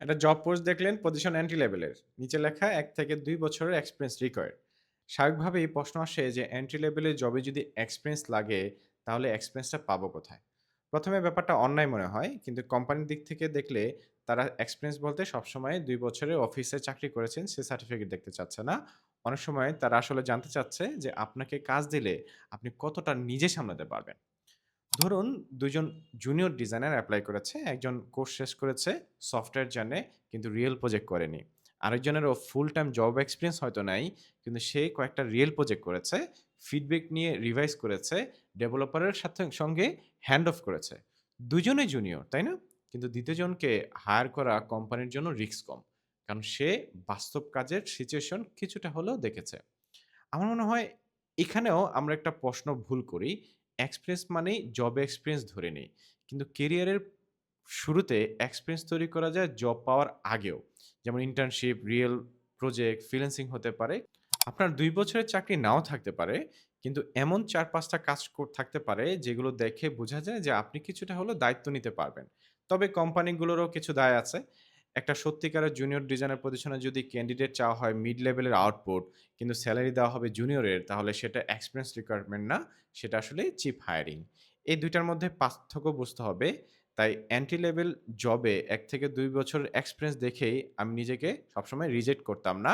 একটা job post দেখলেন position entry লেভেলের। নিচে লেখা ১ থেকে ২ বছরের এক্সপেরিয়েন্স রিকোয়ার্ড। স্বাভাবিকভাবেই প্রশ্ন আসে যে এন্ট্রি লেভেলের জবে যদি এক্সপেরিয়েন্স লাগে তাহলে এক্সপেরিয়েন্সটা পাবো কোথায়? ১ম এ ব্যাপারটা অন্যায় মনে হয়। কিন্তু কোম্পানির দিক থেকে দেখলে তারা এক্সপেরিয়েন্স বলতে সবসময় ২ বছরের অফিসে চাকরি করেছেন সে সার্টিফিকেট দেখতে চাচ্ছে না। অনেক সময় তারা আসলে জানতে চাচ্ছে যে আপনাকে কাজ দিলে আপনি কতটা নিজে সামলাতে পারবেন। ধরুন ২ জন জুনিয়র ডিজাইনার এপ্লাই করেছে। একজন কোর্স শেষ করেছে, সফটওয়্যার জানে কিন্তু রিয়েল প্রজেক্ট করেনি। আরেকজনেরও ফুল টাইম জব এক্সপেরিয়েন্স হয়তো নাই, কিন্তু সে কয়েকটা রিয়েল প্রজেক্ট করেছে, ফিডব্যাক নিয়ে রিভাইজ করেছে, ডেভেলপারের সঙ্গে হ্যান্ড অফ করেছে। দুজনেই জুনিয়র, তাই না? কিন্তু ২য় জনকে হায়ার করা কোম্পানির জন্য রিস্ক কম। কারণ সে বাস্তব কাজের সিচুয়েশন কিছুটা হলেও দেখেছে। আমার মনে হয় এখানেও আমরা একটা প্রশ্ন ভুল করি। এক্সপেরিয়েন্স মানেই জব এক্সপেরিয়েন্স ধরে নেই। কিন্তু কেরিয়ারের শুরুতে এক্সপেরিয়েন্স তৈরি করা যায় জব পাওয়ার আগেও। যেমন ইন্টার্নশিপ, রিয়েল প্রজেক্ট, ফ্রিল্যান্সিং হতে পারে। আপনার ২ বছরের চাকরি নাও থাকতে পারে। কিন্তু এমন ৪-৫ টা কাজ থাকতে পারে যেগুলো দেখে বোঝা যায় যে আপনি কিছুটা হলেও দায়িত্ব নিতে পারবেন। তবে কোম্পানিগুলোরও কিছু দায় আছে। একটা সত্যিকারের জুনিয়র ডিজাইনার পজিশনে যদি ক্যান্ডিডেট চাওয়া হয় মিড লেভেলের আউটপুট কিন্তু সেলারি দেওয়া হবে জুনিয়রের, তাহলে সেটা এক্সপেরিয়েন্স রিকোয়ারমেন্ট না, সেটা আসলে চিপ হায়ারিং। এই ২ টার মধ্যে পার্থক্য বুঝতে হবে। তাই এন্ট্রি লেভেল জবে ১ থেকে ২ বছরের এক্সপেরিয়েন্স দেখেই আমি নিজেকে সবসময় রিজেক্ট করতাম না।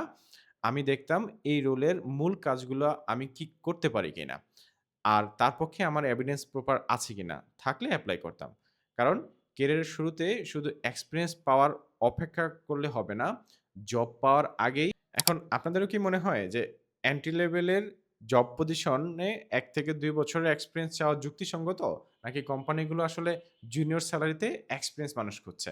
আমি দেখতাম এই রোলের মূল কাজগুলো আমি কি করতে পারি কিনা। আর তার পক্ষে আমার এভিডেন্স প্রপার আছে কিনা। থাকলে এপ্লাই করতাম। কারণ ক্যারিয়ারের শুরুতে শুধু এক্সপেরিয়েন্স পাওয়ার অপেক্ষা করলে হবে না। জব পাওয়ার আগেই এখন আপনাদেরও কি মনে হয় যে এন্ট্রি লেভেলের জব পজিশনে ১ থেকে ২ বছরের এক্সপেরিয়েন্স চাওয়া যুক্তিসঙ্গত? নাকি কোম্পানিগুলো আসলে জুনিয়র সেলারিতে এক্সপেরিয়েন্স মানুষ খুঁজছে?